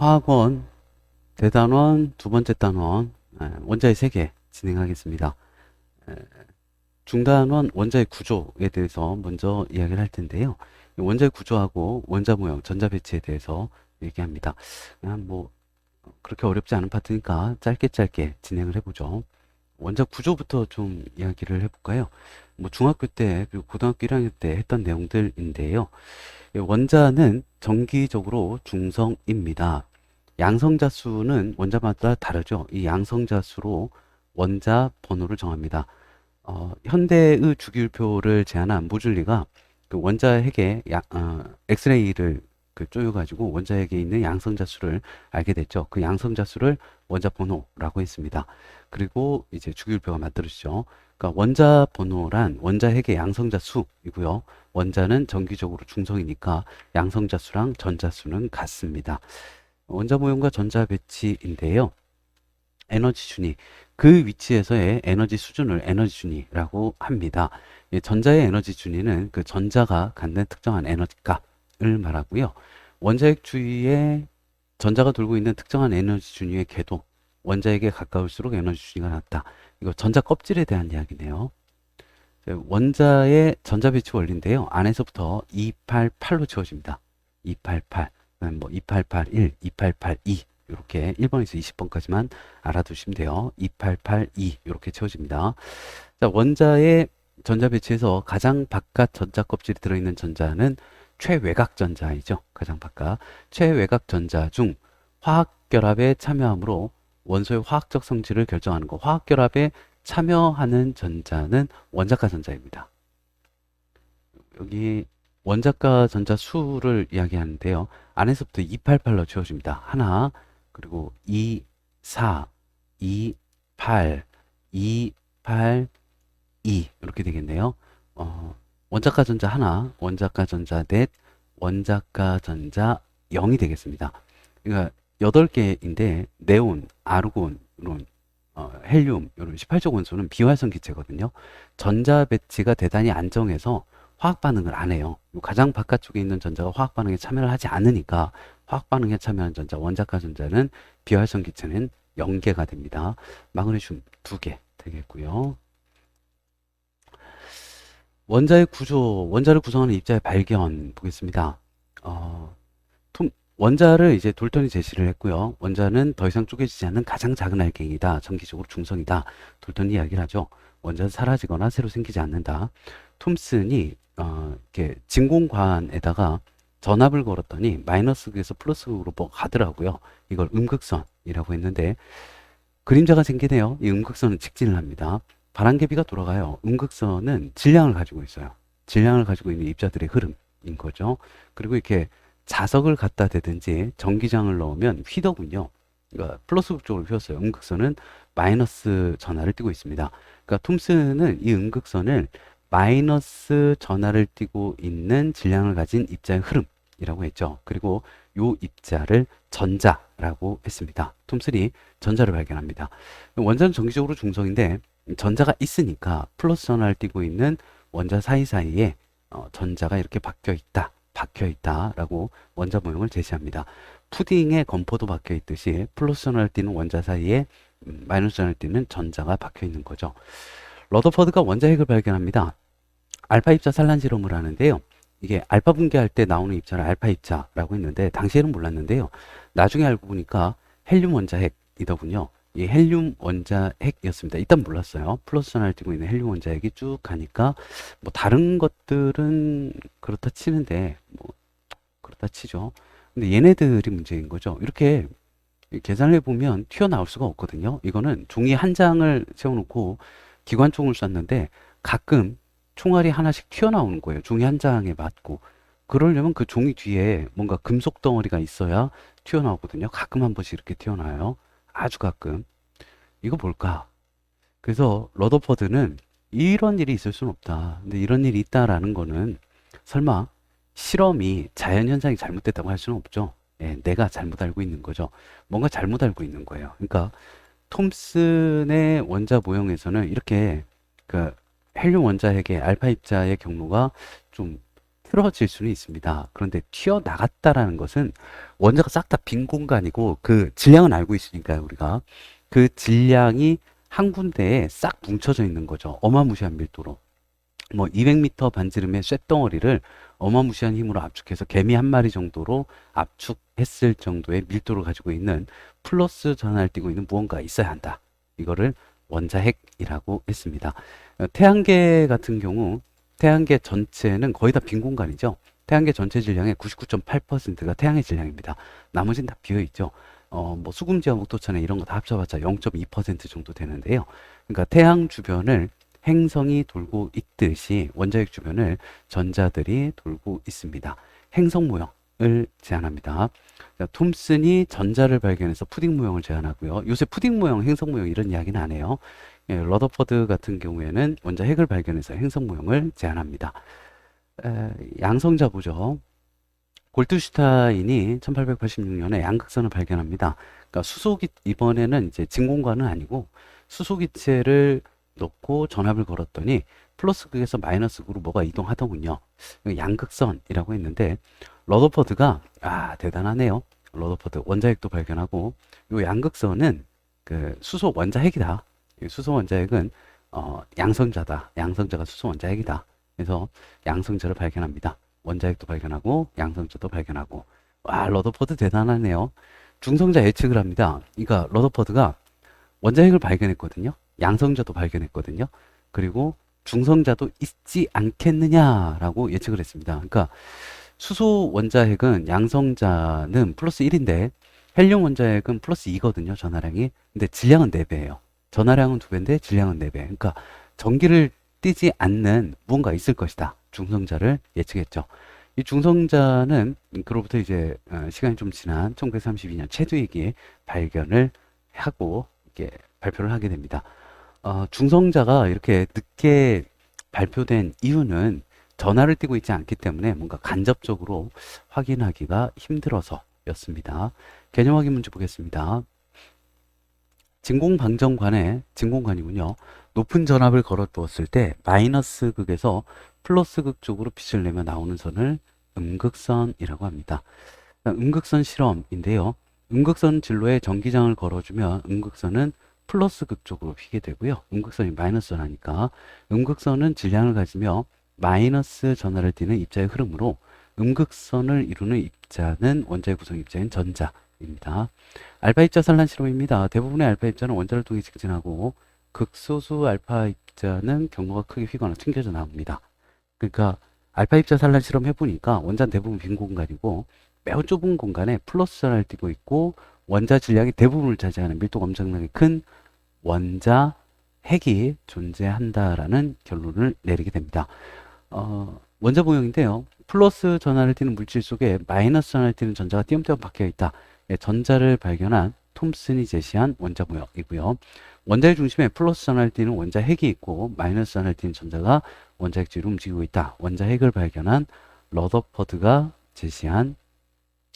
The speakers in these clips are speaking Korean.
화학원 대단원 두 번째 단원 원자의 세계 진행하겠습니다. 에, 중단원 원자의 구조에 대해서 먼저 이야기를 할 텐데요. 원자의 구조하고 원자 모형, 전자 배치에 대해서 얘기합니다. 그냥 뭐 그렇게 어렵지 않은 파트니까 짧게 진행을 해보죠. 원자 구조부터 좀 이야기를 해볼까요? 뭐 중학교 때 그리고 고등학교 1학년 때 했던 내용들인데요. 원자는 정기적으로 중성입니다. 양성자 수는 원자마다 다르죠. 이 양성자 수로 원자 번호를 정합니다. 현대의 주기율표를 제안한 모줄리가 그 원자핵의 엑스레이를 쪼여가지고 원자핵에 있는 양성자 수를 알게 됐죠. 그 양성자 수를 원자 번호라고 했습니다. 그리고 이제 주기율표가 만들어지죠. 그러니까 원자 번호란 원자핵의 양성자 수이고요. 원자는 정기적으로 중성이니까 양성자 수랑 전자 수는 같습니다. 원자 모형과 전자 배치인데요. 에너지 준위, 그 위치에서의 에너지 수준을 에너지 준위라고 합니다. 전자의 에너지 준위는 그 전자가 갖는 특정한 에너지 값을 말하고요. 원자핵 주위에 전자가 돌고 있는 특정한 에너지 준위의 궤도, 원자에게 가까울수록 에너지 준위가 낮다. 이거 전자 껍질에 대한 이야기네요. 원자의 전자 배치 원리인데요. 안에서부터 288로 채워집니다. 288, 뭐 2881, 2882 이렇게 1번에서 20번까지만 알아두시면 돼요. 2882 이렇게 채워집니다. 자, 원자의 전자 배치에서 가장 바깥 전자 껍질이 들어있는 전자는 최외곽 전자이죠. 가장 바깥. 최외곽 전자 중 화학 결합에 참여하므로 원소의 화학적 성질을 결정하는 거. 화학 결합에 참여하는 전자는 원자가 전자입니다. 여기 원자가 전자 수를 이야기하는데요. 안에서부터 288로 채워집니다. 하나, 그리고 2, 4, 2, 8, 2, 8, 2 이렇게 되겠네요. 원자가 전자 하나, 원자가 전자 넷, 원자가 전자 0이 되겠습니다. 그러니까 8개인데 네온, 아르곤, 이런 헬륨 이런 18족 원소는 비활성 기체거든요. 전자 배치가 대단히 안정해서 화학 반응을 안 해요. 가장 바깥쪽에 있는 전자가 화학 반응에 참여를 하지 않으니까 화학 반응에 참여하는 전자, 원자가 전자는 비활성 기체는 0개가 됩니다. 마그네슘 2개 되겠고요. 원자의 구조, 원자를 구성하는 입자의 발견 보겠습니다. 원자를 이제 돌턴이 제시를 했고요. 원자는 더 이상 쪼개지지 않는 가장 작은 알갱이다. 정기적으로 중성이다. 돌턴이 이야기를 하죠. 원자는 사라지거나 새로 생기지 않는다. 톰슨이 이렇게 진공관에다가 전압을 걸었더니 마이너스에서 플러스로 뭐 가더라고요. 이걸 음극선이라고 했는데 그림자가 생기네요. 이 음극선은 직진을 합니다. 바람개비가 돌아가요. 음극선은 질량을 가지고 있어요. 질량을 가지고 있는 입자들의 흐름인 거죠. 그리고 이렇게 자석을 갖다 대든지 전기장을 넣으면 휘더군요. 그러니까 플러스 극쪽으로 휘었어요. 음극선은 마이너스 전하를 띠고 있습니다. 그러니까 톰슨은 이 음극선을 마이너스 전하를 띠고 있는 질량을 가진 입자의 흐름이라고 했죠. 그리고 요 입자를 전자라고 했습니다. 톰슨이 전자를 발견합니다. 원자는 정기적으로 중성인데 전자가 있으니까 플러스 전하를 띠고 있는 원자 사이사이에 전자가 이렇게 박혀 있다라고 원자 모형을 제시합니다. 푸딩에 건포도 박혀 있듯이 플러스 전하를 띠는 원자 사이에 마이너스 전하를 띠는 전자가 박혀 있는 거죠. 러더퍼드가 원자핵을 발견합니다. 알파 입자 산란 실험을 하는데요. 이게 알파 분계할 때 나오는 입자를 알파 입자라고 했는데 당시에는 몰랐는데요. 나중에 알고 보니까 헬륨 원자핵이더군요. 이 헬륨 원자핵이었습니다. 일단 몰랐어요. 플러스 전하를 띠고 있는 헬륨 원자핵이 쭉 가니까 뭐 다른 것들은 그렇다 치는데 뭐 그렇다 치죠. 근데 얘네들이 문제인 거죠. 이렇게 계산을 해보면 튀어나올 수가 없거든요. 이거는 종이 한 장을 세워놓고 기관총을 쐈는데 가끔 총알이 하나씩 튀어나오는 거예요. 종이 한 장에 맞고. 그러려면 그 종이 뒤에 뭔가 금속 덩어리가 있어야 튀어나오거든요. 가끔 한 번씩 이렇게 튀어나와요. 아주 가끔. 이거 뭘까? 그래서 러더퍼드는 이런 일이 있을 수는 없다. 근데 이런 일이 있다라는 거는 설마 실험이 자연현상이 잘못됐다고 할 수는 없죠. 예, 내가 잘못 알고 있는 거죠. 뭔가 잘못 알고 있는 거예요. 그러니까 톰슨의 원자 모형에서는 이렇게 그 헬륨 원자핵의 알파 입자의 경로가 좀 틀어질 수는 있습니다. 그런데 튀어나갔다라는 것은 원자가 싹 다 빈 공간이고 그 질량은 알고 있으니까요, 우리가. 그 질량이 한 군데에 싹 뭉쳐져 있는 거죠. 어마무시한 밀도로. 뭐 200m 반지름의 쇳덩어리를 어마무시한 힘으로 압축해서 개미 한 마리 정도로 압축했을 정도의 밀도를 가지고 있는 플러스 전하를 띠고 있는 무언가가 있어야 한다. 이거를 원자핵이라고 했습니다. 태양계 같은 경우 태양계 전체는 거의 다 빈 공간이죠. 태양계 전체 질량의 99.8%가 태양의 질량입니다. 나머지는 다 비어 있죠. 뭐 수금지와 목토천에 이런 거 다 합쳐봤자 0.2% 정도 되는데요. 그러니까 태양 주변을 행성이 돌고 있듯이 원자핵 주변을 전자들이 돌고 있습니다. 행성 모형을 제안합니다. 톰슨이 전자를 발견해서 푸딩 모형을 제안하고요. 요새 푸딩 모형, 행성 모형 이런 이야기는 안 해요. 예, 러더퍼드 같은 경우에는 원자핵을 발견해서 행성 모형을 제안합니다. 양성자 보죠. 골드슈타인이 1886년에 양극선을 발견합니다. 그러니까 이번에는 이제 진공관은 아니고 수소기체를 넣고 전압을 걸었더니 플러스 극에서 마이너스 극으로 뭐가 이동하더군요. 양극선이라고 했는데 러더퍼드가 대단하네요. 러더퍼드 원자핵도 발견하고 이 양극선은 그 수소 원자핵이다. 수소 원자핵은 양성자다. 양성자가 수소 원자핵이다. 그래서 양성자를 발견합니다. 원자핵도 발견하고 양성자도 발견하고 러더퍼드 대단하네요. 중성자 예측을 합니다. 그러니까 러더퍼드가 원자핵을 발견했거든요. 양성자도 발견했거든요. 그리고 중성자도 있지 않겠느냐라고 예측을 했습니다. 그러니까 수소 원자핵은 양성자는 플러스 1인데 헬륨 원자핵은 플러스 2거든요. 전하량이. 근데 질량은 4배예요. 전하량은 2배인데 질량은 4배. 그러니까 전기를 띠지 않는 무언가 있을 것이다. 중성자를 예측했죠. 이 중성자는 그로부터 이제 시간이 좀 지난 1932년 최두익이 발견을 하고 이렇게 발표를 하게 됩니다. 중성자가 이렇게 늦게 발표된 이유는 전하를 띠고 있지 않기 때문에 뭔가 간접적으로 확인하기가 힘들어서였습니다. 개념 확인 문제 보겠습니다. 진공방정관이군요. 높은 전압을 걸어 두었을 때 마이너스 극에서 플러스 극 쪽으로 빛을 내며 나오는 선을 음극선이라고 합니다. 음극선 실험인데요. 음극선 진로에 전기장을 걸어주면 음극선은 플러스 극 쪽으로 휘게 되고요. 음극선이 마이너스 전하니까 음극선은 질량을 가지며 마이너스 전하를 띠는 입자의 흐름으로 음극선을 이루는 입자는 원자의 구성 입자인 전자입니다. 알파 입자 산란 실험입니다. 대부분의 알파 입자는 원자를 통해 직진하고 극소수 알파 입자는 경로가 크게 휘거나 튕겨져 나옵니다. 그러니까 알파 입자 산란 실험 해보니까 원자는 대부분 빈 공간이고 매우 좁은 공간에 플러스 전하를 띠고 있고 원자 질량이 대부분을 차지하는 밀도가 엄청나게 큰 원자 핵이 존재한다라는 결론을 내리게 됩니다. 원자 모형인데요. 플러스 전하를 띠는 물질 속에 마이너스 전하를 띠는 전자가 띄엄띄엄 박혀 있다. 전자를 발견한 톰슨이 제시한 원자 모형이고요. 원자의 중심에 플러스 전하를 띠는 원자 핵이 있고 마이너스 전하를 띠는 전자가 원자 핵지로 움직이고 있다. 원자 핵을 발견한 러더퍼드가 제시한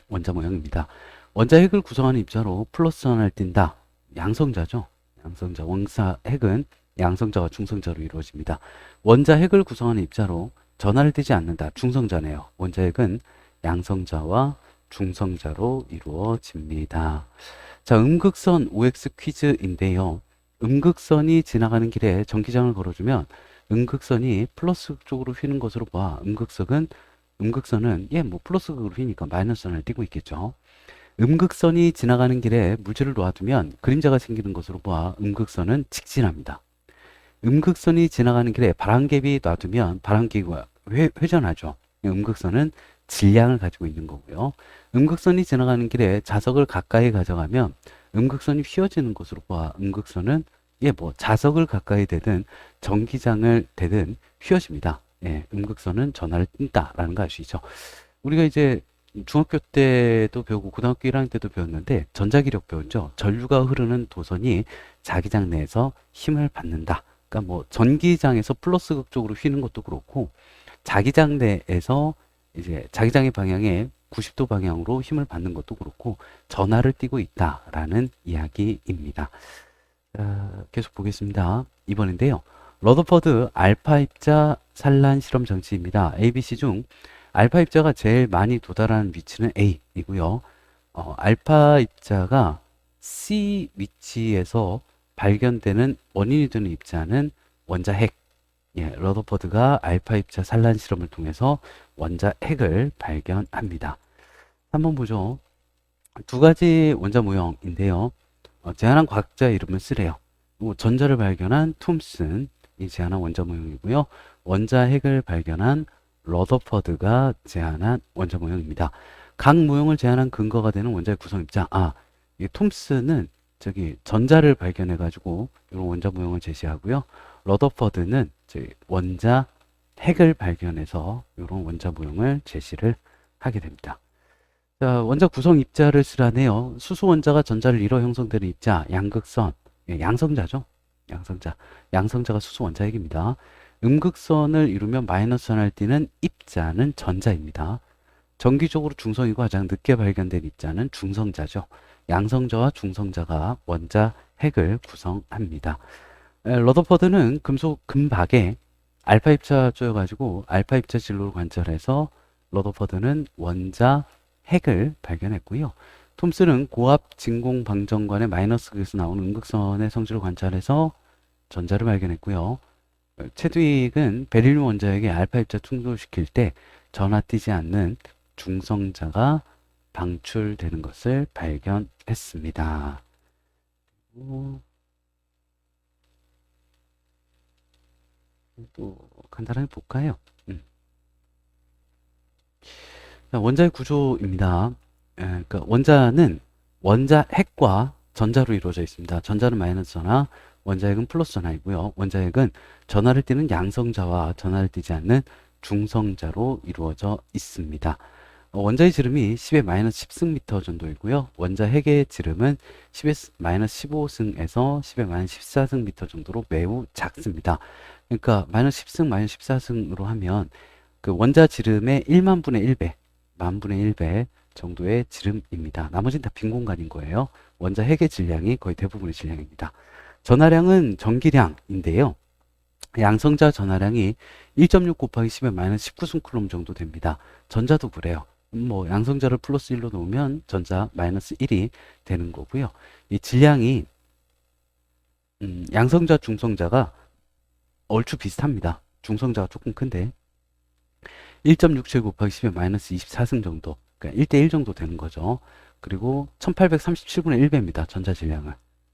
원자 모형입니다. 원자 핵을 구성하는 입자로 플러스 전하를 띈다. 양성자죠. 양성자. 원자 핵은 양성자와 중성자로 이루어집니다. 원자 핵을 구성하는 입자로 전하를 띠지 않는다. 중성자네요. 원자 핵은 양성자와 중성자로 이루어집니다. 자, 음극선 OX 퀴즈인데요. 음극선이 지나가는 길에 전기장을 걸어주면 음극선이 플러스 쪽으로 휘는 것으로 봐. 음극선은 뭐 플러스 극으로 휘니까 마이너스 선을 띄고 있겠죠. 음극선이 지나가는 길에 물질을 놓아두면 그림자가 생기는 것으로 봐. 음극선은 직진합니다. 음극선이 지나가는 길에 바람갭이 놔두면 바람갭이 회전하죠. 음극선은 질량을 가지고 있는 거고요. 음극선이 지나가는 길에 자석을 가까이 가져가면 음극선이 휘어지는 것으로 봐. 음극선은 자석을 가까이 대든 전기장을 대든 휘어집니다. 음극선은 전하를 띈다라는 거 아시죠? 우리가 이제 중학교 때도 배우고 고등학교 1학년 때도 배웠는데 전자기력 배웠죠. 전류가 흐르는 도선이 자기장 내에서 힘을 받는다. 그러니까 전기장에서 플러스 극 쪽으로 휘는 것도 그렇고 자기장 내에서 이제 자기장의 방향에 90도 방향으로 힘을 받는 것도 그렇고 전하를 띠고 있다라는 이야기입니다. 계속 보겠습니다. 이번인데요. 러더퍼드 알파 입자 산란 실험 장치입니다. ABC 중 알파 입자가 제일 많이 도달하는 위치는 A이고요. 알파 입자가 C 위치에서 발견되는 원인이 되는 입자는 원자 핵. 예, 러더퍼드가 알파 입자 산란 실험을 통해서 원자 핵을 발견합니다. 한번 보죠. 두 가지 원자 모형인데요. 제안한 과학자 이름을 쓰래요. 전자를 발견한 톰슨이 제안한 원자 모형이고요. 원자 핵을 발견한 러더퍼드가 제안한 원자 모형입니다. 각 모형을 제안한 근거가 되는 원자의 구성 입자. 이 톰슨은 저기 전자를 발견해 가지고 이런 원자 모형을 제시하고요. 러더퍼드는 원자 핵을 발견해서 이런 원자 모형을 제시를 하게 됩니다. 자, 원자 구성 입자를 쓰라네요. 수소 원자가 전자를 이뤄 형성되는 입자, 양극선, 양성자죠. 양성자. 양성자가 수소 원자 핵입니다. 음극선을 이루면 마이너스 하나를 띠는 입자는 전자입니다. 정기적으로 중성이고 가장 늦게 발견된 입자는 중성자죠. 양성자와 중성자가 원자 핵을 구성합니다. 러더퍼드는 금속 금박에 알파 입자 쪼여가지고 알파 입자 진로를 관찰해서 러더퍼드는 원자 핵을 발견했고요. 톰슨은 고압 진공 방정관의 마이너스에서 나오는 음극선의 성질을 관찰해서 전자를 발견했고요. 체드윅은 베릴륨 원자에게 알파 입자 충돌시킬 때 전하뛰지 않는 중성자가 방출되는 것을 발견했습니다. 또 간단하게 볼까요? 원자의 구조입니다. 그러니까 원자는 원자 핵과 전자로 이루어져 있습니다. 전자는 마이너스 하나, 원자 핵은 플러스 하나이고요. 원자 핵은 전하를 띠는 양성자와 전하를 띠지 않는 중성자로 이루어져 있습니다. 원자의 지름이 10의 마이너스 10승 정도이고요. 원자 핵의 지름은 10의 마이너스 15승에서 10의 마이너스 14승 정도로 매우 작습니다. 그러니까 마이너스 10승, 마이너스 14승으로 하면 그 원자 지름의 1만 분의 1배, 만 분의 1배 정도의 지름입니다. 나머지는 다 빈 공간인 거예요. 원자 핵의 질량이 거의 대부분의 질량입니다. 전하량은 전기량인데요. 양성자 전하량이 1.6 곱하기 10의 마이너스 19승 쿨롬 정도 됩니다. 전자도 그래요. 양성자를 플러스 1로 놓으면 전자 마이너스 1이 되는 거고요. 이 질량이 양성자, 중성자가 얼추 비슷합니다. 중성자가 조금 큰데 1.67 곱하기 10의 마이너스 24승 정도, 그러니까 1대1 정도 되는 거죠. 그리고 1837분의 1배입니다. 전자 질량은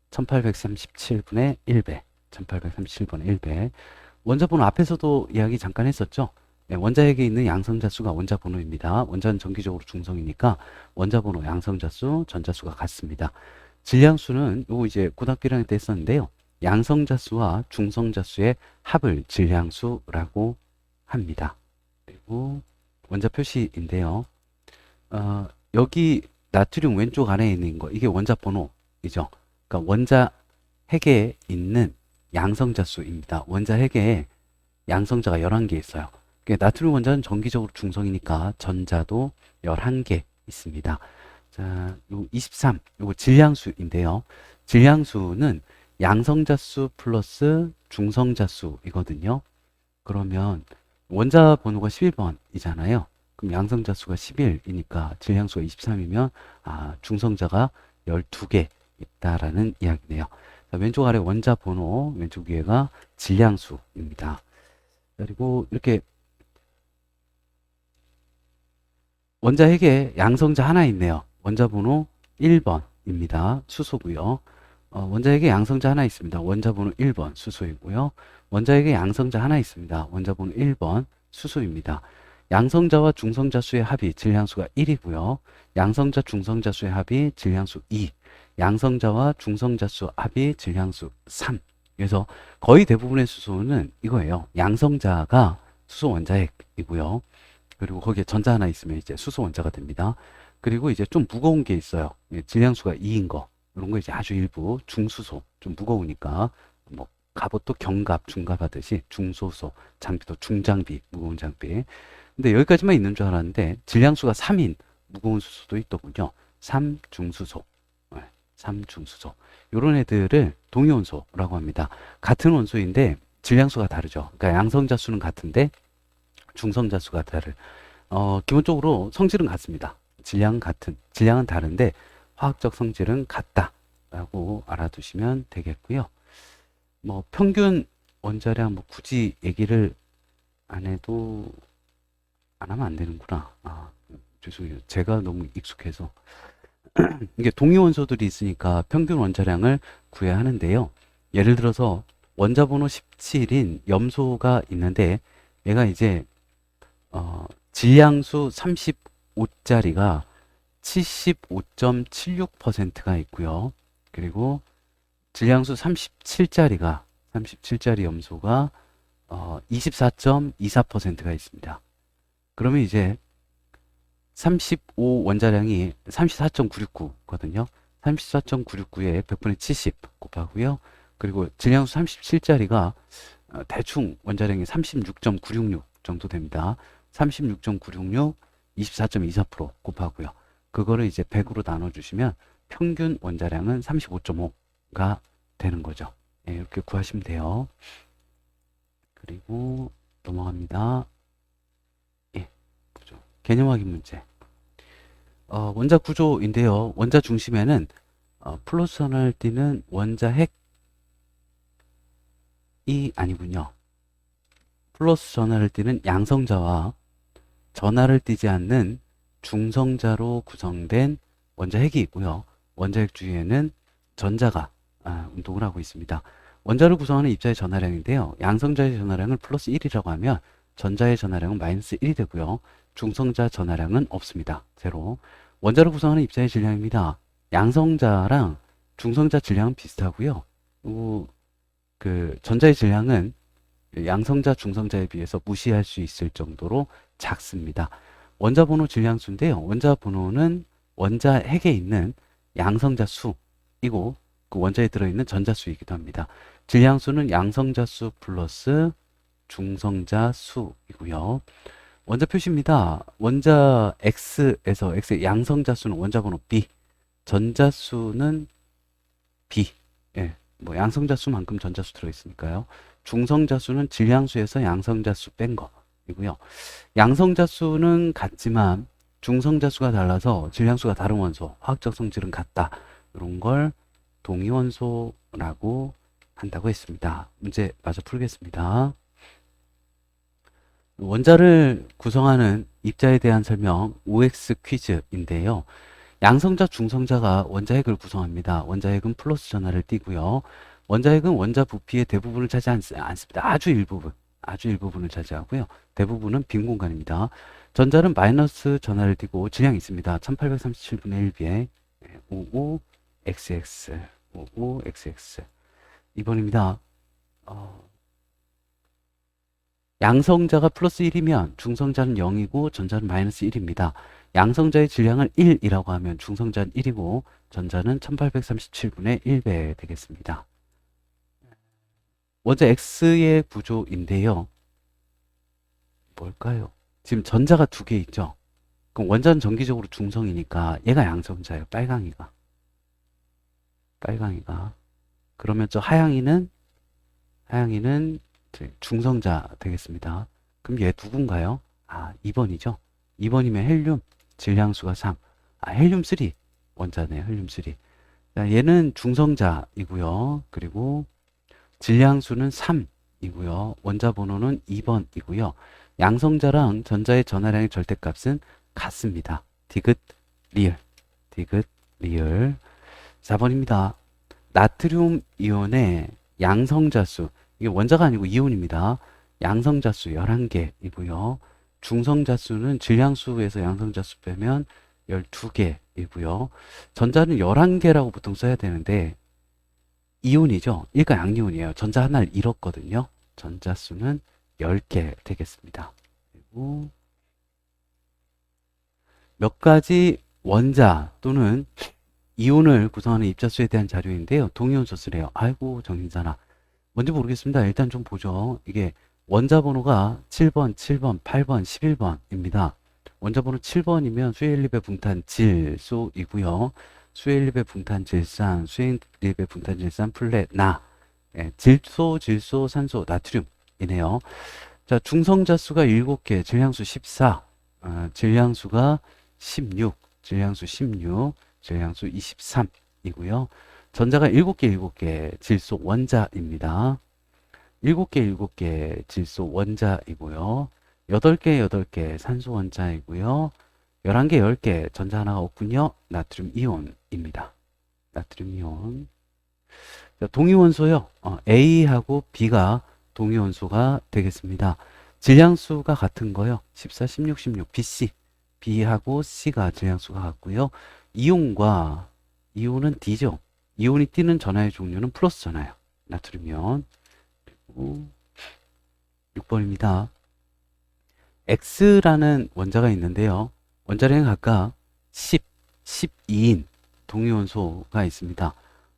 1837분의 1배, 1837분의 1배. 원자 번호 앞에서도 이야기 잠깐 했었죠. 원자 핵에 있는 양성자 수가 원자 번호입니다. 원자는 정기적으로 중성이니까 원자 번호, 양성자 수, 전자 수가 같습니다. 질량 수는 요거 이제 고등학교 1학년 때 했었는데요. 양성자 수와 중성자 수의 합을 질량 수라고 합니다. 그리고 원자 표시인데요. 여기 나트륨 왼쪽 아래에 있는 거, 이게 원자 번호이죠. 그러니까 원자 핵에 있는 양성자 수입니다. 원자 핵에 양성자가 11개 있어요. 나트륨 원자는 정기적으로 중성이니까 전자도 11개 있습니다. 자, 요 23, 요거 질량수인데요. 질량수는 양성자 수 플러스 중성자 수이거든요. 그러면 원자 번호가 11번이잖아요. 그럼 양성자 수가 11이니까 질량수가 23이면 중성자가 12개 있다라는 이야기네요. 자, 왼쪽 아래 원자 번호, 왼쪽 위에가 질량수입니다. 그리고 이렇게 원자 핵에 양성자 하나 있네요. 원자 번호 1번입니다. 수소고요. 원자 핵에 양성자 하나 있습니다. 원자 번호 1번 수소이고요. 원자 핵에 양성자 하나 있습니다. 원자 번호 1번 수소입니다. 양성자와 중성자 수의 합이 질량수가 1이고요. 양성자, 중성자 수의 합이 질량수 2. 양성자와 중성자 수 합이 질량수 3. 그래서 거의 대부분의 수소는 이거예요. 양성자가 수소 원자 핵이고요. 그리고 거기에 전자 하나 있으면 이제 수소 원자가 됩니다. 그리고 이제 좀 무거운 게 있어요. 질량수가 2인 거. 이런 거 이제 아주 일부 중수소. 좀 무거우니까 뭐 갑옷도 경갑, 중갑 하듯이 중소소, 장비도 중장비, 무거운 장비. 근데 여기까지만 있는 줄 알았는데 질량수가 3인 무거운 수소도 있더군요. 3중수소. 3중수소. 이런 애들을 동위원소라고 합니다. 같은 원소인데 질량수가 다르죠. 그러니까 양성자 수는 같은데 중성자 수가 다를. 기본적으로 성질은 같습니다. 질량은 다른데 화학적 성질은 같다라고 알아두시면 되겠고요. 뭐 평균 원자량 뭐 굳이 얘기를 안 해도 안 하면 안 되는구나. 죄송해요. 제가 너무 익숙해서. 이게 동위 원소들이 있으니까 평균 원자량을 구해야 하는데요. 예를 들어서 원자 번호 17인 염소가 있는데 얘가 이제 질량수 35짜리가 75.76%가 있고요. 그리고 질량수 37짜리 염소가 24.24%가 있습니다. 그러면 이제 35 원자량이 34.969거든요. 34.969에 100분의 70 곱하고요. 그리고 질량수 37짜리가 대충 원자량이 36.966 정도 됩니다. 36.966, 24.24% 곱하고요. 그거를 이제 100으로 나눠주시면 평균 원자량은 35.5가 되는 거죠. 네, 이렇게 구하시면 돼요. 그리고 넘어갑니다. 예, 보죠. 개념 확인 문제. 원자 구조인데요. 원자 중심에는 플러스 전하를 띠는 원자 핵이 아니군요. 플러스 전하를 띠는 양성자와 전하를 띠지 않는 중성자로 구성된 원자 핵이 있고요. 원자 핵 주위에는 전자가 운동을 하고 있습니다. 원자를 구성하는 입자의 전하량인데요. 양성자의 전하량을 플러스 1이라고 하면 전자의 전하량은 마이너스 1이 되고요. 중성자 전하량은 없습니다. 제로. 원자를 구성하는 입자의 질량입니다. 양성자랑 중성자 질량은 비슷하고요. 그리고 그 전자의 질량은 양성자, 중성자에 비해서 무시할 수 있을 정도로 작습니다. 원자 번호 질량수인데요. 원자 번호는 원자 핵에 있는 양성자 수이고 그 원자에 들어있는 전자 수이기도 합니다. 질량수는 양성자 수 플러스 중성자 수이고요. 원자 표시입니다. 원자 X에서 X의 양성자 수는 원자 번호 B, 전자 수는 B. 예, 뭐 양성자 수만큼 전자 수 들어있으니까요. 중성자 수는 질량수에서 양성자 수 뺀 거이고요. 양성자 수는 같지만 중성자 수가 달라서 질량수가 다른 원소, 화학적 성질은 같다. 이런 걸 동위원소라고 한다고 했습니다. 문제 마저 풀겠습니다. 원자를 구성하는 입자에 대한 설명 OX 퀴즈인데요. 양성자, 중성자가 원자핵을 구성합니다. 원자핵은 플러스 전하를 띠고요. 원자핵은 원자 부피의 대부분을 차지하지 않습니다. 아주 일부분을 차지하고요. 대부분은 빈 공간입니다. 전자는 마이너스 전하를 띠고 질량이 있습니다. 1837분의 1비에 55XX 55XX 2번입니다. 양성자가 플러스 1이면 중성자는 0이고 전자는 마이너스 1입니다. 양성자의 질량을 1이라고 하면 중성자는 1이고 전자는 1837분의 1배 되겠습니다. 원자 X의 구조인데요. 뭘까요? 지금 전자가 두 개 있죠? 그럼 원자는 정기적으로 중성이니까 얘가 양성자예요. 빨강이가. 그러면 저 하양이는 중성자 되겠습니다. 그럼 얘 누군가요? 2번이죠. 2번이면 헬륨, 질량수가 3. 헬륨 3 원자네요. 헬륨 3. 자, 얘는 중성자이고요. 그리고 질량수는 3이고요. 원자 번호는 2번이고요. 양성자랑 전자의 전하량의 절대값은 같습니다. 디귿, 리을. 4번입니다. 나트륨 이온의 양성자수. 이게 원자가 아니고 이온입니다. 양성자수 11개이고요. 중성자수는 질량수에서 양성자수 빼면 12개이고요. 전자는 11개라고 보통 써야 되는데 이온이죠. 일가 양이온이에요. 전자 하나를 잃었거든요. 전자수는 10개 되겠습니다. 그리고 몇 가지 원자 또는 이온을 구성하는 입자수에 대한 자료인데요. 동위원소 쓰래요. 아이고 정신사나. 뭔지 모르겠습니다. 일단 좀 보죠. 이게 원자 번호가 7번, 8번, 11번입니다. 원자 번호 7번이면 수혜일립의 붕탄 질소이고요. 수혜일립의 붕탄 질산, 수혜일립의 붕탄 질산 플랫 나. 질소, 산소, 나트륨이네요. 자, 중성자 수가 7개, 질량수 14. 질량수가 16, 질량수 16, 질량수 23이고요. 전자가 7개, 7개 질소 원자입니다. 7개, 7개 질소 원자이고요. 8개, 8개 산소 원자이고요. 11개, 10개 전자 하나가 없군요. 나트륨 이온입니다. 나트륨 이온. 동위원소요. A하고 B가 동위원소가 되겠습니다. 질량수가 같은 거요. 14, 16, 16. BC. B하고 C가 질량수가 같고요. 이온은 D죠. 이온이 띠는 전하의 종류는 플러스 전하예요. 나트륨 이온. 그리고 6번입니다. X라는 원자가 있는데요. 원자량이 각각 10, 12인 동위원소가 있습니다.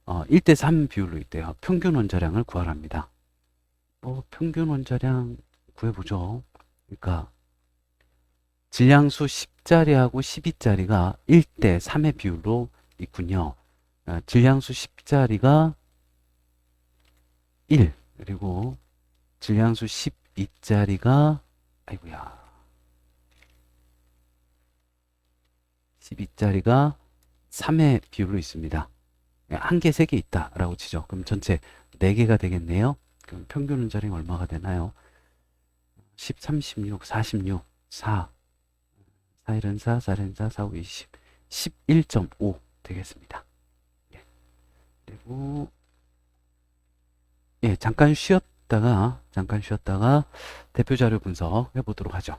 1대 3 비율로 있대요. 평균 원자량을 구하랍니다. 평균 원자량 구해보죠. 그러니까 질량수 10짜리하고 12짜리가 1대 3의 비율로 있군요. 질량수 10짜리가 1, 그리고 질량수 12짜리가 아이고야 12짜리가 3의 비율로 있습니다. 한 개, 세 개 있다라고 치죠. 그럼 전체 4개가 되겠네요. 그럼 평균 원자량이 얼마가 되나요? 13, 16, 46, 4, 4일은 4, 4일은 4, 4, 5, 20, 11.5 되겠습니다. 그리고 잠깐 쉬었다가 대표 자료 분석 해보도록 하죠.